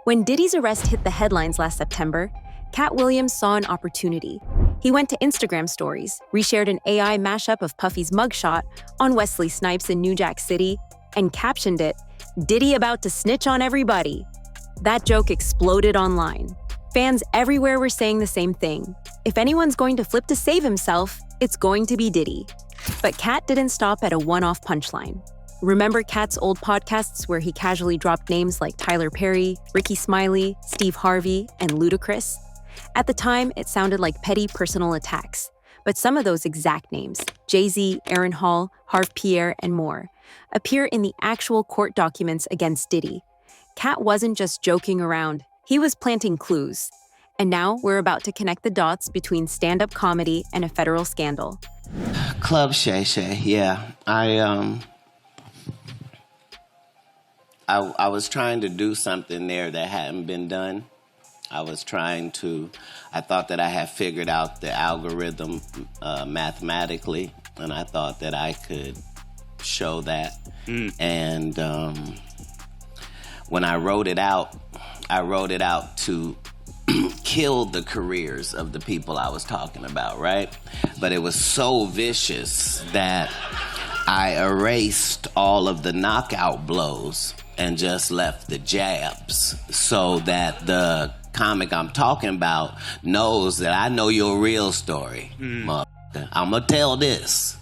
When Diddy's arrest hit the headlines last September, Katt Williams saw an opportunity. He went to Instagram stories, reshared an AI mashup of Puffy's mugshot on Wesley Snipes in New Jack City, and captioned it, "Diddy about to snitch on everybody." That joke exploded online. Fans everywhere were saying the same thing. If anyone's going to flip to save himself, it's going to be Diddy. But Katt didn't stop at a one-off punchline. Remember Katt's old podcasts where he casually dropped names like Tyler Perry, Ricky Smiley, Steve Harvey, and Ludacris? At the time, it sounded like petty personal attacks. But some of those exact names, Jay-Z, Aaron Hall, Harv Pierre, and more, appear in the actual court documents against Diddy. Katt wasn't just joking around. He was planting clues. And now we're about to connect the dots between stand-up comedy and a federal scandal. Club Shay Shay, yeah. I was trying to do something there that hadn't been done. I thought that I had figured out the algorithm mathematically, and I thought that I could show that. And when I wrote it out to kill the careers of the people I was talking about, right? But it was so vicious that I erased all of the knockout blows and just left the jabs so that the comic I'm talking about knows that I know your real story, motherfucker. I'm gonna tell this,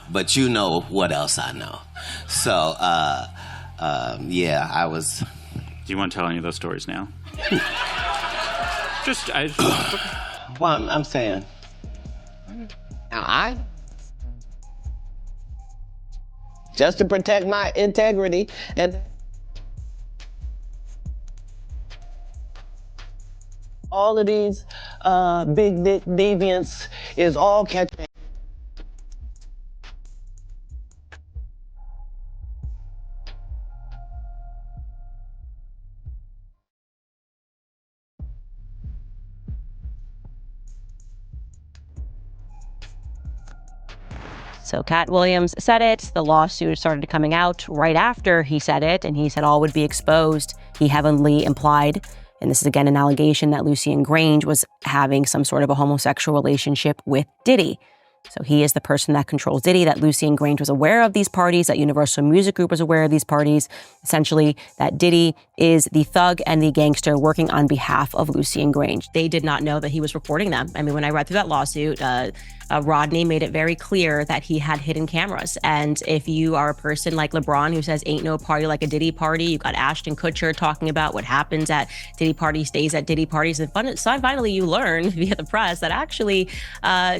but you know what else I know. So, yeah, I was... Do you want to tell any of those stories now? Well, I'm saying... Now, just to protect my integrity and... all of these big dick deviants is all catching. So Katt Williams said it. The lawsuit started coming out right after he said it, and he said all would be exposed. He heavily implied, and this is again an allegation, that Lucien Grange was having some sort of a homosexual relationship with Diddy. So he is the person that controls Diddy, that Lucien Grange was aware of these parties, that Universal Music Group was aware of these parties, essentially that Diddy is the thug and the gangster working on behalf of Lucien Grange. They did not know that he was recording them. I mean, when I read through that lawsuit, Rodney made it very clear that he had hidden cameras. And if you are a person like LeBron who says ain't no party like a Diddy party, you got Ashton Kutcher talking about what happens at Diddy parties stays at Diddy parties. And finally you learn via the press that actually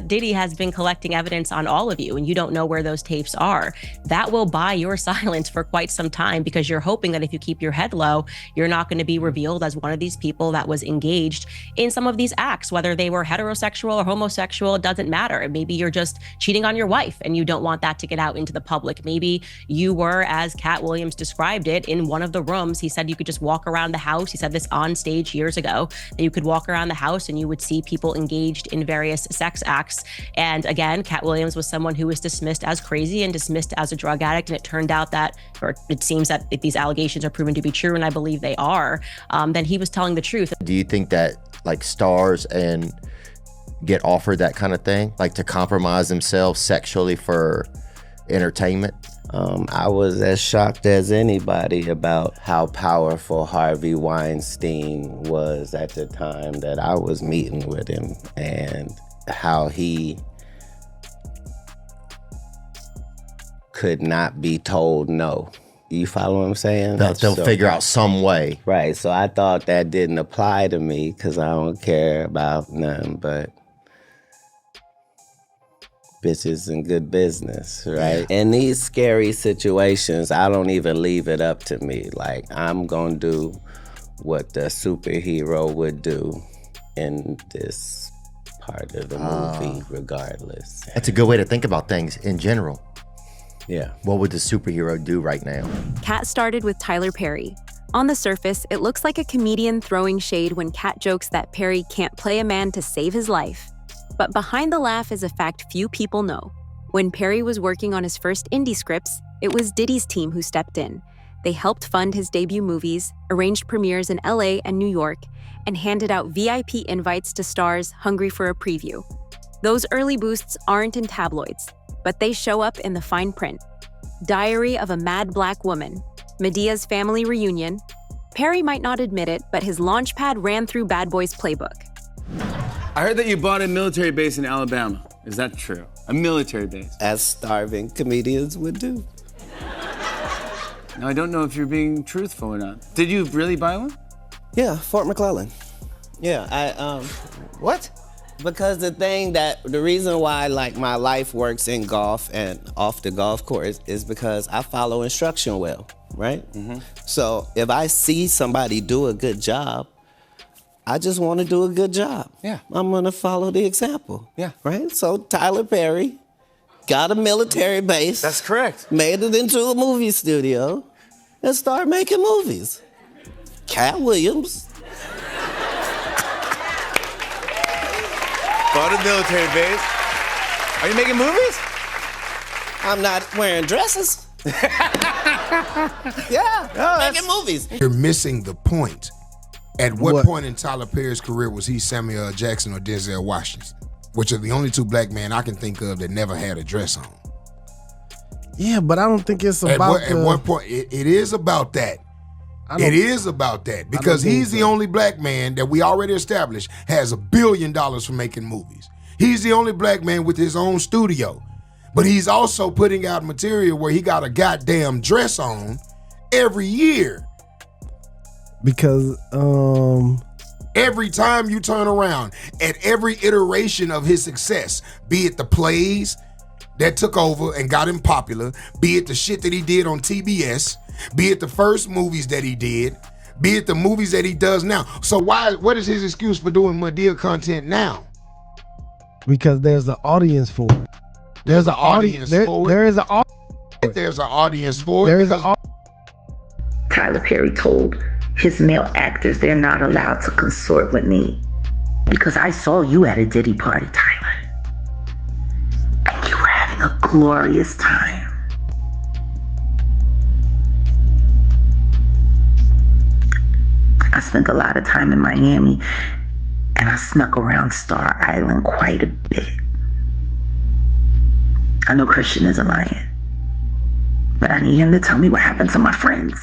Diddy has been collecting evidence on all of you and you don't know where those tapes are. That will buy your silence for quite some time because you're hoping that if you keep your head low, you're not going to be revealed as one of these people that was engaged in some of these acts, whether they were heterosexual or homosexual, it doesn't matter. Maybe you're just cheating on your wife and you don't want that to get out into the public. Maybe you were, as Katt Williams described it, in one of the rooms. He said you could just walk around the house. He said this on stage years ago, that you could walk around the house and you would see people engaged in various sex acts. And again, Katt Williams was someone who was dismissed as crazy and dismissed as a drug addict. And it turned out that, or it seems that if these allegations are proven to be true, and I believe they are, then he was telling the truth. Do you think that like stars and get offered that kind of thing, like to compromise themselves sexually for entertainment? I was as shocked as anybody about how powerful Harvey Weinstein was at the time that I was meeting with him and how he could not be told no. You follow what I'm saying? They'll figure out some way. Right, so I thought that didn't apply to me because I don't care about nothing but bitches and good business, right? In these scary situations, I don't even leave it up to me. Like, I'm gonna do what the superhero would do in this part of the movie regardless. That's a good way to think about things in general. Yeah. What would the superhero do right now? Katt started with Tyler Perry. On the surface, it looks like a comedian throwing shade when Katt jokes that Perry can't play a man to save his life. But behind the laugh is a fact few people know. When Perry was working on his first indie scripts, it was Diddy's team who stepped in. They helped fund his debut movies, arranged premieres in LA and New York, and handed out VIP invites to stars hungry for a preview. Those early boosts aren't in tabloids, but they show up in the fine print. Diary of a Mad Black Woman, Medea's family reunion. Perry might not admit it, but his launchpad ran through Bad Boys' playbook. I heard that you bought a military base in Alabama. Is that true? A military base? As starving comedians would do. Now, I don't know if you're being truthful or not. Did you really buy one? Yeah, Fort McClellan. Yeah, What? because the reason why like my life works in golf and off the golf course is because I follow instruction well, right? So if I see somebody do a good job, I just want to do a good job. Yeah. I'm gonna follow the example. Yeah. Right? So Tyler Perry got a military base. That's correct. Made it into a movie studio and started making movies. Katt Williams. Bought a military base. Are you making movies? I'm not wearing dresses. Making movies. You're missing the point. At what point in Tyler Perry's career was he Samuel L. Jackson or Denzel Washington? Which are the only two black men I can think of that never had a dress on. Yeah, but I don't think it's about At one point, it is about that. It is about that because he's the only black man that we already established has $1 billion for making movies. He's the only black man with his own studio, but he's also putting out material where he got a goddamn dress on every year. Because every time you turn around, at every iteration of his success, be it the plays that took over and got him popular, be it the shit that he did on TBS, be it the first movies that he did, be it the movies that he does now. So what is his excuse for doing Madea content now? Because there's an audience for it. There's an audience for it. There is an audience. There's an audience for it. There is an Tyler Perry told his male actors they're not allowed to consort with me because I saw you at a Diddy party, Tyler. And you were having a glorious time. I spent a lot of time in Miami and I snuck around Star Island quite a bit. I know Christian isn't lying, but I need him to tell me what happened to my friends.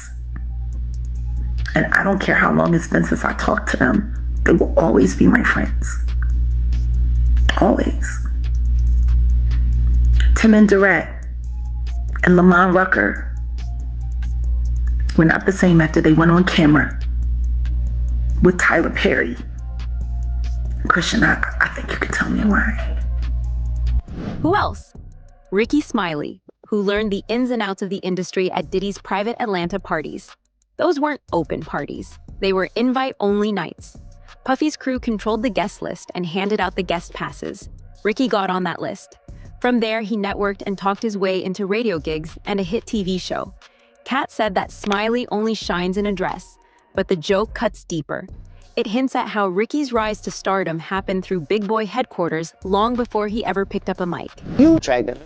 And I don't care how long it's been since I talked to them, they will always be my friends. Always. Tim and Durrett and Lamont Rucker were not the same after they went on camera with Tyler Perry. Christian, I think you can tell me why. Who else? Ricky Smiley, who learned the ins and outs of the industry at Diddy's private Atlanta parties. Those weren't open parties. They were invite-only nights. Puffy's crew controlled the guest list and handed out the guest passes. Ricky got on that list. From there, he networked and talked his way into radio gigs and a hit TV show. Katt said that Smiley only shines in a dress, but the joke cuts deeper. It hints at how Ricky's rise to stardom happened through big boy headquarters long before he ever picked up a mic. You tried that.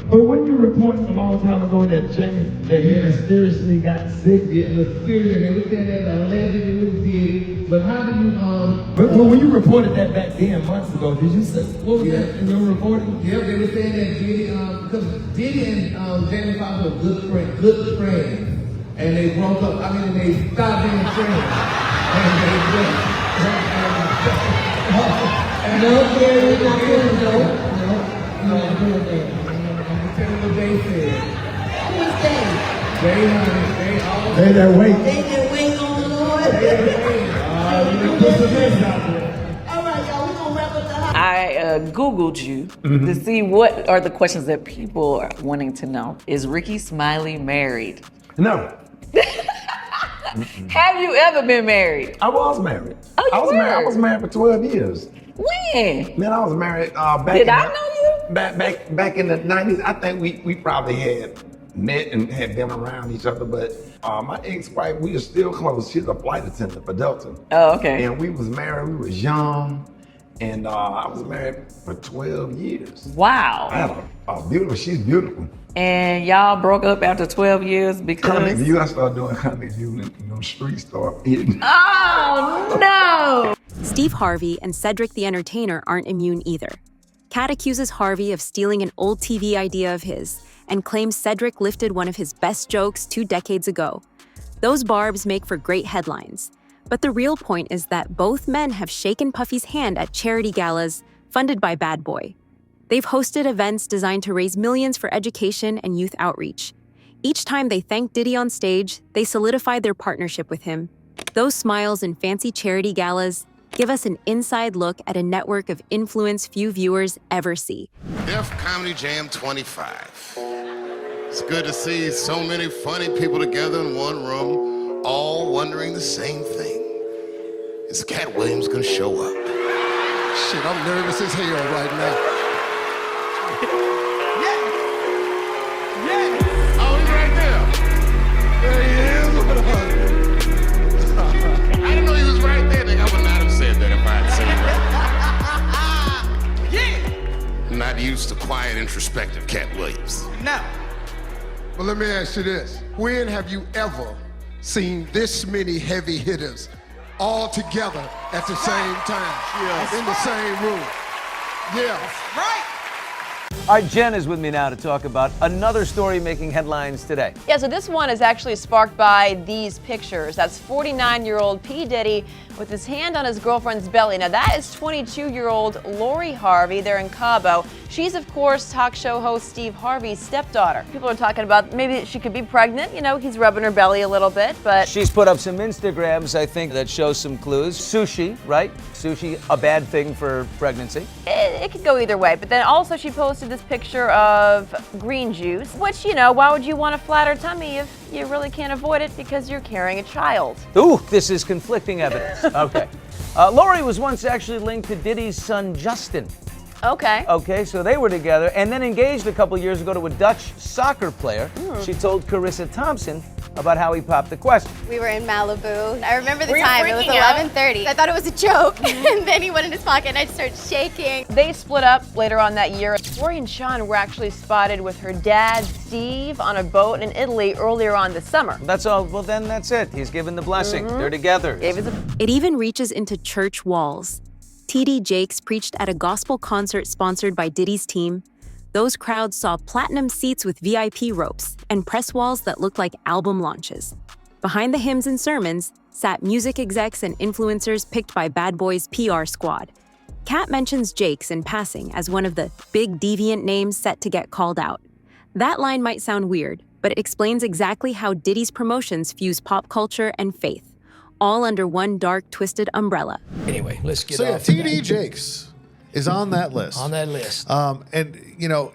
But when you reported a long time ago that Jamie, that he mysteriously got sick, it was serious, and they looked at it as allegedly it was Diddy. But how do you, but when you reported that back then, months ago, did you say, what was that in your reporting? Yeah, they were saying that Diddy, because Diddy and Jamie Foxx were good friends. And they broke up, they stopped being friends. And they just, no, we're not doing though. No, I'm doing that. Tell them what they said. Who's they? They that wait. They that wait on the Lord. You can put some mess out there. All right, y'all, we're gonna wrap up the house. I Googled you to see what are the questions that people are wanting to know. Is Ricky Smiley married? No. Have you ever been married? I was married. Oh, you were? I was married for 12 years. When? Man, I was married back Did I know you? Back in the 90s. I think we probably had met and had been around each other, but my ex-wife, we are still close. She's a flight attendant for Delta. Oh, okay. And we was married, we was young, and I was married for 12 years. Wow. I had a beautiful, she's beautiful. And y'all broke up after 12 years because... Comic view, I started doing comic view and the streets started hitting. Oh, no! Steve Harvey and Cedric the Entertainer aren't immune either. Katt accuses Harvey of stealing an old TV idea of his and claims Cedric lifted one of his best jokes 2 decades ago. Those barbs make for great headlines. But the real point is that both men have shaken Puffy's hand at charity galas funded by Bad Boy. They've hosted events designed to raise millions for education and youth outreach. Each time they thanked Diddy on stage, they solidified their partnership with him. Those smiles and fancy charity galas give us an inside look at a network of influence few viewers ever see. Def Comedy Jam 25. It's good to see so many funny people together in one room, all wondering the same thing. Is Katt Williams gonna show up? Shit, I'm nervous as hell right now. Oh, he's right there. There he is. I didn't know he was right there. I would not have said that if I had seen that. I'm not used to quiet, introspective Katt Williams. No. Well, let me ask you this. When have you ever seen this many heavy hitters all together at the same time? In the same room? Yeah. Right. All right, Jen is with me now to talk about another story making headlines today. Yeah, so this one is actually sparked by these pictures. That's 49-year-old P. Diddy with his hand on his girlfriend's belly. Now that is 22-year-old Lori Harvey. They're in Cabo. She's, of course, talk show host Steve Harvey's stepdaughter. People are talking about maybe she could be pregnant. You know, he's rubbing her belly a little bit, but... She's put up some Instagrams, I think, that show some clues. Sushi, right? Sushi, a bad thing for pregnancy. It could go either way. But then also she posted this picture of green juice, which, you know, why would you want a flatter tummy if you really can't avoid it because you're carrying a child? Ooh, this is conflicting evidence. Okay. Lori was once actually linked to Diddy's son, Justin. Okay. Okay, so they were together and then engaged a couple years ago to a Dutch soccer player. She told Carissa Thompson about how he popped the question. We were in Malibu. I remember the Were you time. It was freaking out? 11:30. I thought it was a joke, and then he went in his pocket, and I just started shaking. They split up later on that year. Lori and Sean were actually spotted with her dad, Steve, on a boat in Italy earlier on this summer. That's all. Well, then that's it. He's given the blessing. They're together. It even reaches into church walls. T.D. Jakes preached at a gospel concert sponsored by Diddy's team. Those crowds saw platinum seats with VIP ropes and press walls that looked like album launches. Behind the hymns and sermons sat music execs and influencers picked by Bad Boy's PR squad. Katt mentions Jakes in passing as one of the big deviant names set to get called out. That line might sound weird, but it explains exactly how Diddy's promotions fuse pop culture and faith, all under one dark, twisted umbrella. Anyway, let's get off. off. So yeah, T.D. Jakes is on that list. On that list. And, you know,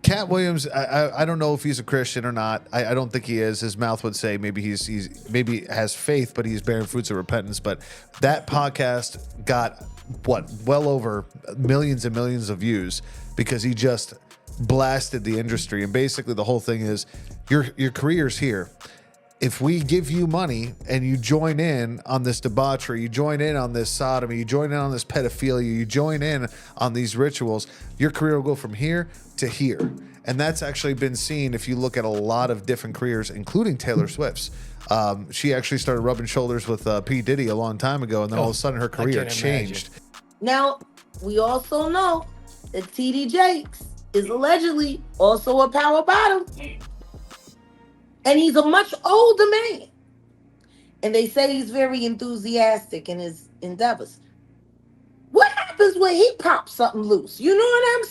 Katt Williams, I don't know if he's a Christian or not. I don't think he is. His mouth would say maybe he's maybe has faith, but he's bearing fruits of repentance. But that podcast got, well over millions and millions of views because he just blasted the industry. And basically the whole thing is your career's here. If we give you money and you join in on this debauchery, you join in on this sodomy, you join in on this pedophilia, you join in on these rituals, your career will go from here to here. And that's actually been seen if you look at a lot of different careers, including Taylor Swift's. She actually started rubbing shoulders with P. Diddy a long time ago, and then all of a sudden her career changed. Now, we also know that T.D. Jakes is allegedly also a power bottom. And he's a much older man. And they say he's very enthusiastic in his endeavors. What happens when he pops something loose? You know what I'm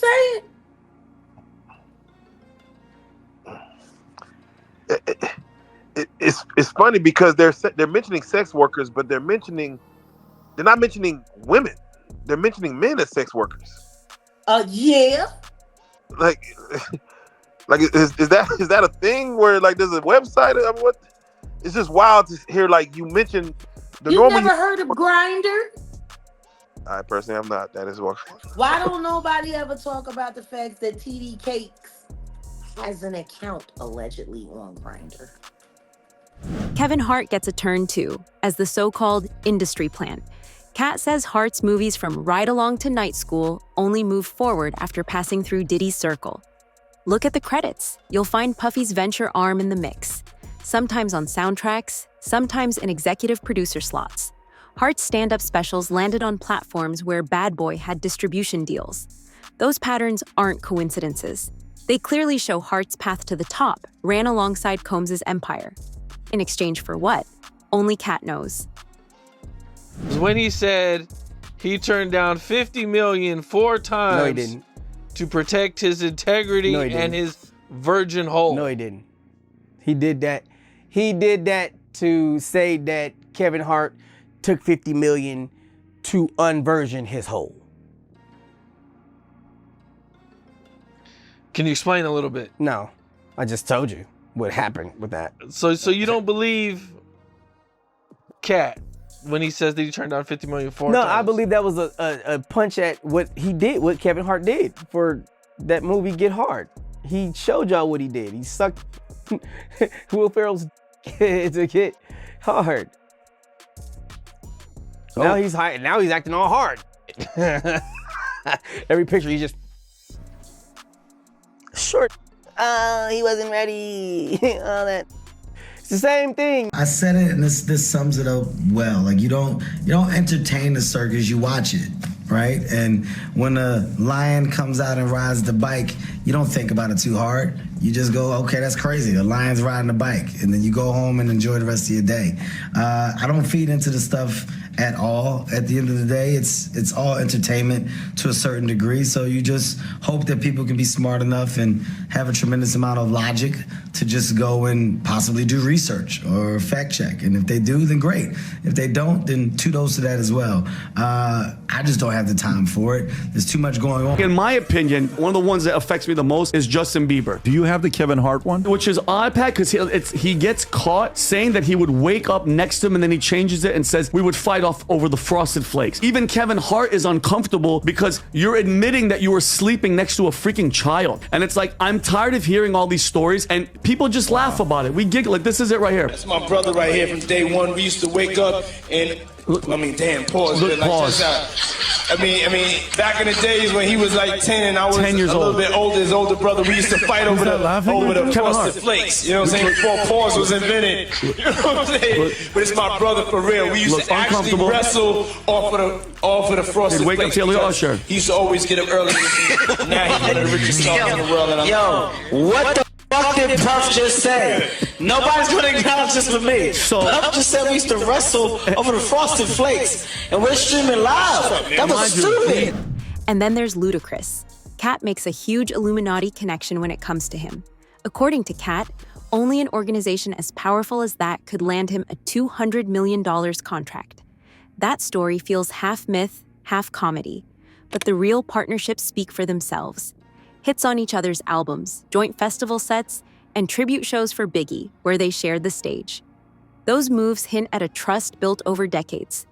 saying? It's funny because they're mentioning sex workers, but they're not mentioning women. They're mentioning men as sex workers. Yeah. Like is that a thing where like there's a website? I mean, what? it's just wild to hear like you mentioned the You normal. never heard of Grindr? I personally am not. That is what. Why don't nobody ever talk about the fact that TD Cakes has an account allegedly on Grindr? Kevin Hart gets a turn too, as the so-called industry plant. Katt says Hart's movies from Ride Along to Night School only move forward after passing through Diddy's circle. Look at the credits. You'll find Puffy's venture arm in the mix, sometimes on soundtracks, sometimes in executive producer slots. Hart's stand-up specials landed on platforms where Bad Boy had distribution deals. Those patterns aren't coincidences. They clearly show Hart's path to the top ran alongside Combs' empire. In exchange for what? Only Katt knows. When he said he turned down $50 million 4 times No, he didn't. to protect his integrity No, he didn't. and his virgin hole. No, he didn't. He did that. He did that to say that Kevin Hart took $50 million to unversion his hole. Can you explain a little bit? No, I just told you what happened with that. So you don't believe Katt when he says that he turned down $50 million 4 No, times? I believe that was a punch at what he did, what Kevin Hart did for that movie Get Hard. He showed y'all what he did. He sucked Will Ferrell's to get hard. Oh. Now he's high. Now he's acting all hard. Every picture he's just short. He wasn't ready. All that. It's the same thing. I said it, and this sums it up well. Like you don't entertain the circus, you watch it, right? And when a lion comes out and rides the bike, you don't think about it too hard. You just go, okay, that's crazy. The lion's riding a bike, and then you go home and enjoy the rest of your day. I don't feed into the stuff at all. At the end of the day, it's all entertainment to a certain degree. So you just hope that people can be smart enough and have a tremendous amount of logic to just go and possibly do research or fact check. And if they do, then great. If they don't, then kudos to that as well. I just don't have the time for it. There's too much going on. In my opinion, one of the ones that affects me the most is Justin Bieber. Do you have the Kevin Hart one? Which is odd, Pat, because he gets caught saying that he would wake up next to him and then he changes it and says we would fight off over the Frosted Flakes. Even Kevin Hart is uncomfortable because you're admitting that you were sleeping next to a freaking child. And it's like, I'm tired of hearing all these stories and people just laugh about it. We giggle. Like, this is it right here. That's my brother right here from day one. We used to wake up and, pause. Look, pause. I mean, back in the days when he was like 10 and I was 10 years a little old. bit older, his older brother, we used to fight over the Frosted Flakes. You know what I'm saying? Before pause was invented. You know what I'm saying? But it's my brother for real. We used to actually wrestle off of the Frosted Wake up Flakes. Taylor Usher. He used to always get up early. Now he's one of the richest stars in the world. And What the fuck did Puff just say? Nobody's gonna acknowledge this for me. Puff just said we used to wrestle over the Frosted Flakes, and we're streaming live. That was stupid. And then there's Ludacris. Katt makes a huge Illuminati connection when it comes to him. According to Katt, only an organization as powerful as that could land him a $200 million contract. That story feels half myth, half comedy, but the real partnerships speak for themselves. Hits on each other's albums, joint festival sets, and tribute shows for Biggie, where they shared the stage. Those moves hint at a trust built over decades.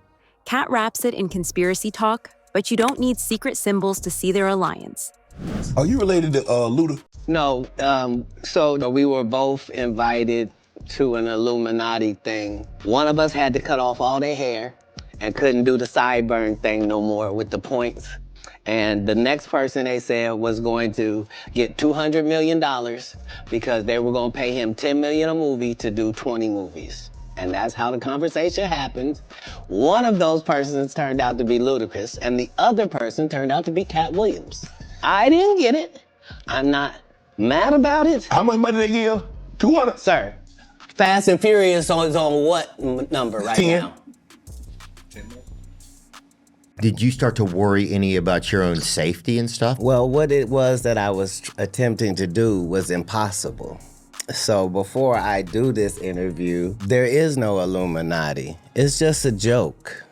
Katt wraps it in conspiracy talk, but you don't need secret symbols to see their alliance. Are you related to Luda? No, so we were both invited to an Illuminati thing. One of us had to cut off all their hair and couldn't do the sideburn thing no more with the points. And the next person they said was going to get $200 million because they were going to pay him $10 million a movie to do 20 movies. And that's how the conversation happened. One of those persons turned out to be Ludacris, and the other person turned out to be Katt Williams. I didn't get it. I'm not mad about it. How much money they give? 200? Sir, Fast and Furious is on what number right 10. now? Did you start to worry any about your own safety and stuff? Well, what it was that I was attempting to do was impossible. So before I do this interview, there is no Illuminati. It's just a joke.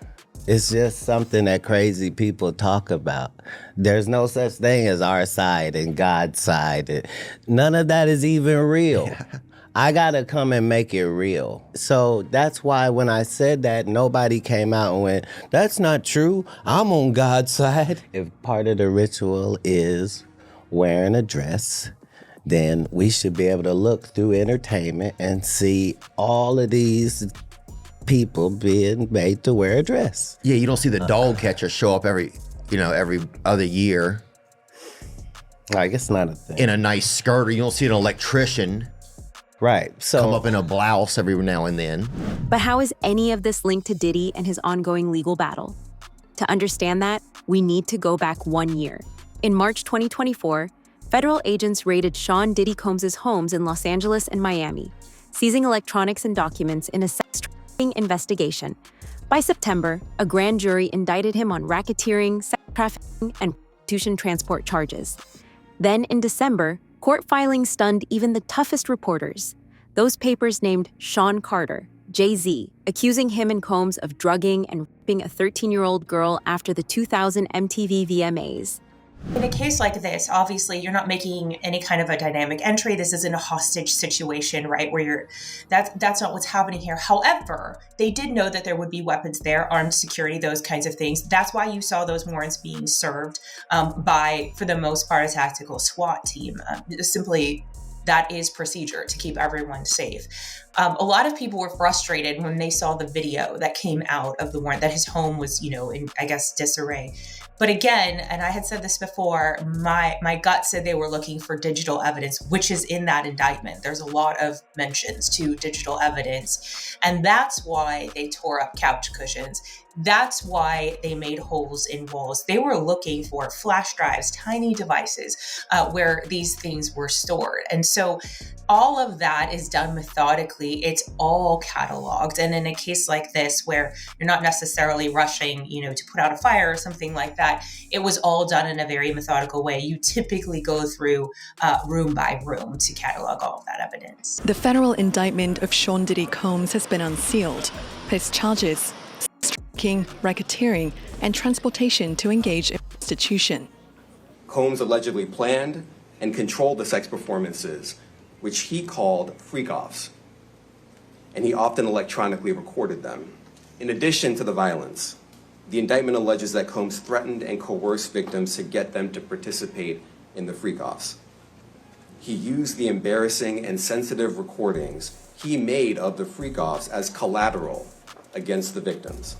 It's just something that crazy people talk about. There's no such thing as our side and God's side. None of that is even real. I gotta come and make it real. So that's why when I said that, nobody came out and went, that's not true. I'm on God's side. If part of the ritual is wearing a dress, then we should be able to look through entertainment and see all of these people being made to wear a dress. Yeah, you don't see the dog catcher show up every other year. Like, it's not a thing. In a nice skirt, or you don't see an electrician. Right. So come up in a blouse every now and then. But how is any of this linked to Diddy and his ongoing legal battle? To understand that, we need to go back 1 year. In March 2024, federal agents raided Sean Diddy Combs' homes in Los Angeles and Miami, seizing electronics and documents in a sex trafficking investigation. By September, a grand jury indicted him on racketeering, sex trafficking, and prostitution transport charges. Then in December, court filings stunned even the toughest reporters. Those papers named Sean Carter, Jay-Z, accusing him and Combs of drugging and raping a 13-year-old girl after the 2000 MTV VMAs. In a case like this, obviously, you're not making any kind of a dynamic entry. This isn't a hostage situation, right? Where that's not what's happening here. However, they did know that there would be weapons there, armed security, those kinds of things. That's why you saw those warrants being served by, for the most part, a tactical SWAT team. Simply, that is procedure to keep everyone safe. A lot of people were frustrated when they saw the video that came out of the warrant, that his home was, in, I guess, disarray. But again, and I had said this before, my gut said they were looking for digital evidence, which is in that indictment. There's a lot of mentions to digital evidence. And that's why they tore up couch cushions. That's why they made holes in walls. They were looking for flash drives, tiny devices where these things were stored. And so all of that is done methodically. It's all cataloged. And in a case like this, where you're not necessarily rushing, to put out a fire or something like that, it was all done in a very methodical way. You typically go through room by room to catalog all of that evidence. The federal indictment of Sean Diddy Combs has been unsealed. His charges: racketeering, and transportation to engage in prostitution. Combs allegedly planned and controlled the sex performances, which he called freak-offs, and he often electronically recorded them. In addition to the violence, the indictment alleges that Combs threatened and coerced victims to get them to participate in the freak-offs. He used the embarrassing and sensitive recordings he made of the freak-offs as collateral against the victims.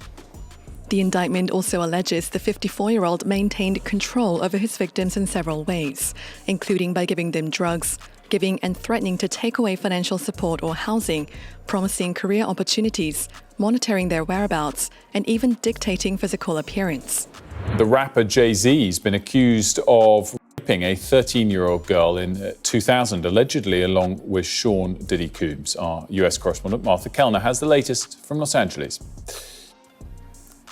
The indictment also alleges the 54-year-old maintained control over his victims in several ways, including by giving them drugs, giving and threatening to take away financial support or housing, promising career opportunities, monitoring their whereabouts, and even dictating physical appearance. The rapper Jay-Z has been accused of raping a 13-year-old girl in 2000, allegedly along with Sean Diddy Combs. Our US correspondent Martha Kellner has the latest from Los Angeles.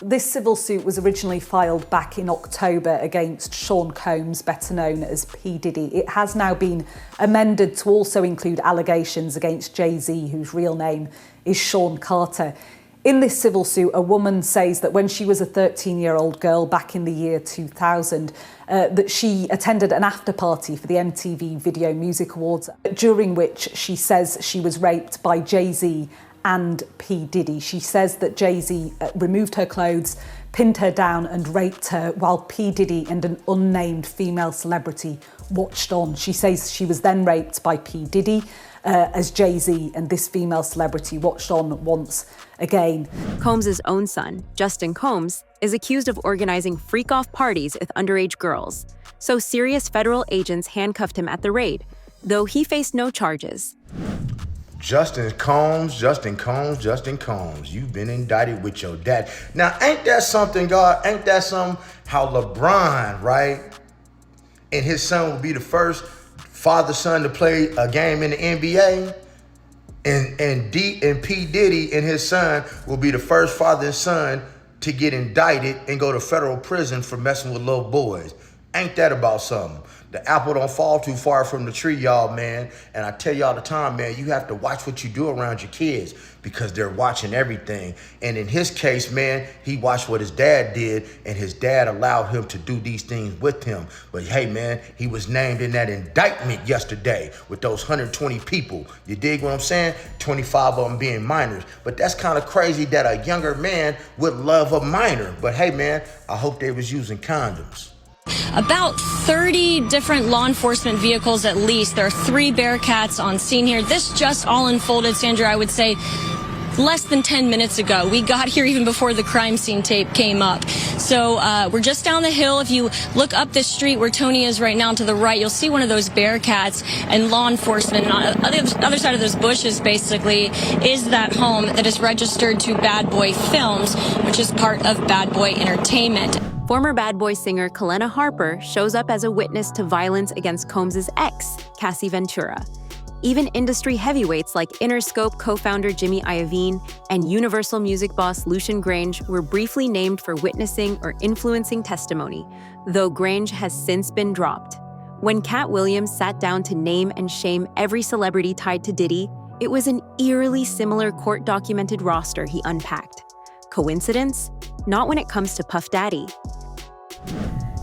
This civil suit was originally filed back in October against Sean Combs, better known as P. Diddy. It has now been amended to also include allegations against Jay-Z, whose real name is Sean Carter. In this civil suit, a woman says that when she was a 13-year-old girl back in the year 2000, that she attended an after party for the MTV Video Music Awards, during which she says she was raped by Jay-Z and P. Diddy. She says that Jay-Z removed her clothes, pinned her down and raped her while P. Diddy and an unnamed female celebrity watched on. She says she was then raped by P. Diddy as Jay-Z and this female celebrity watched on once again. Combs' own son, Justin Combs, is accused of organizing freak-off parties with underage girls. So serious federal agents handcuffed him at the raid, though he faced no charges. Justin Combs, you've been indicted with your dad. Now, ain't that something, God? Ain't that something how LeBron, right? And his son will be the first father-son to play a game in the NBA? And P. Diddy and his son will be the first father and son to get indicted and go to federal prison for messing with little boys. Ain't that about something? The apple don't fall too far from the tree, y'all, man. And I tell you all the time, man, you have to watch what you do around your kids because they're watching everything. And in his case, man, he watched what his dad did, and his dad allowed him to do these things with him. But hey, man, he was named in that indictment yesterday with those 120 people. You dig what I'm saying? 25 of them being minors. But that's kind of crazy that a younger man would love a minor. But hey, man, I hope they was using condoms. About 30 different law enforcement vehicles at least. There are 3 Bearcats on scene here. This just all unfolded, Sandra, I would say, less than 10 minutes ago. We got here even before the crime scene tape came up. So we're just down the hill. If you look up this street where Tony is right now to the right, you'll see one of those Bearcats and law enforcement. And on the other side of those bushes, basically, is that home that is registered to Bad Boy Films, which is part of Bad Boy Entertainment. Former Bad Boy singer Kalena Harper shows up as a witness to violence against Combs' ex, Cassie Ventura. Even industry heavyweights like Interscope co-founder Jimmy Iovine and Universal Music boss Lucian Grange were briefly named for witnessing or influencing testimony, though Grange has since been dropped. When Katt Williams sat down to name and shame every celebrity tied to Diddy, it was an eerily similar court-documented roster he unpacked. Coincidence? Not when it comes to Puff Daddy.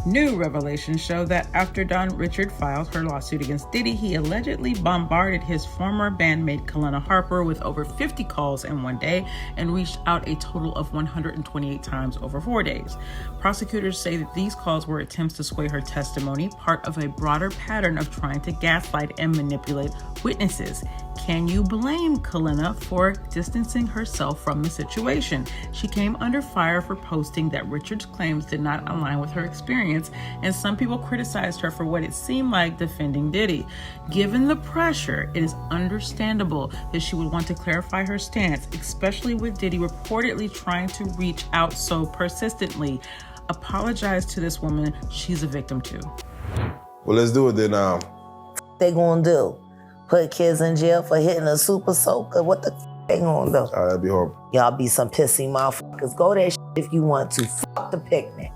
New revelations show that after Don Richard filed her lawsuit against Diddy, he allegedly bombarded his former bandmate Kalena Harper with over 50 calls in one day and reached out a total of 128 times over 4 days. Prosecutors say that these calls were attempts to sway her testimony, part of a broader pattern of trying to gaslight and manipulate witnesses. Can you blame Kalena for distancing herself from the situation? She came under fire for posting that Richard's claims did not align with her experience, and some people criticized her for what it seemed like defending Diddy. Given the pressure, it is understandable that she would want to clarify her stance, especially with Diddy reportedly trying to reach out so persistently. Apologize to this woman she's a victim to. Well, let's do it then. They gonna do? Put kids in jail for hitting a super soaker? What the they gonna do? That'd be horrible. Y'all be some pissy motherfuckers. Go that if you want to. Fuck the picnic.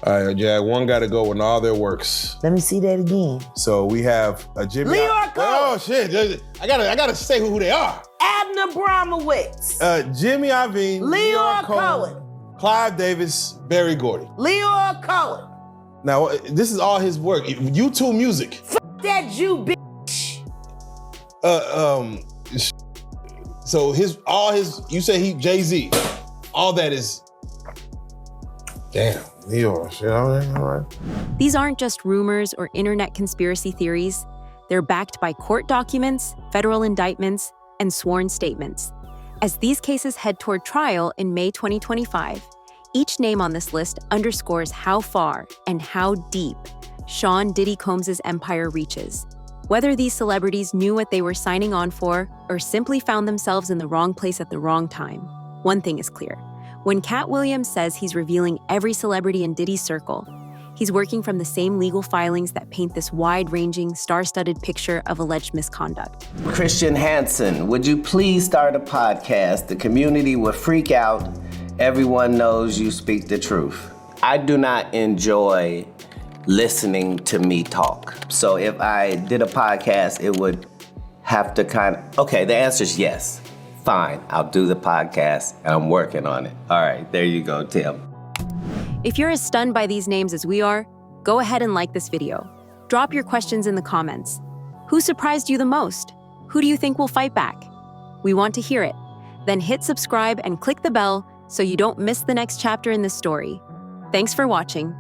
All right, Jack, one got to go in all their works. Let me see that again. So we have a Jimmy. Leo Cohen. Oh shit! I gotta say who they are. Abner Bromowitz. Jimmy Iovine. Leo Cohen. Clive Davis. Barry Gordy. Leo Cohen. Now this is all his work. YouTube Music. Fuck that Jew bitch. So you say he Jay-Z. All that is. Damn. Leo, shit, all right. These aren't just rumors or internet conspiracy theories. They're backed by court documents, federal indictments, and sworn statements. As these cases head toward trial in May 2025, each name on this list underscores how far and how deep Sean Diddy Combs' empire reaches. Whether these celebrities knew what they were signing on for or simply found themselves in the wrong place at the wrong time, one thing is clear. When Katt Williams says he's revealing every celebrity in Diddy's circle, he's working from the same legal filings that paint this wide-ranging, star-studded picture of alleged misconduct. Christian Hansen, would you please start a podcast? The community will freak out. Everyone knows you speak the truth. I do not enjoy listening to me talk. So if I did a podcast, it would have to okay, the answer is yes. Fine, I'll do the podcast, and I'm working on it. All right, there you go, Tim. If you're as stunned by these names as we are, go ahead and like this video. Drop your questions in the comments. Who surprised you the most? Who do you think will fight back? We want to hear it. Then hit subscribe and click the bell so you don't miss the next chapter in this story. Thanks for watching.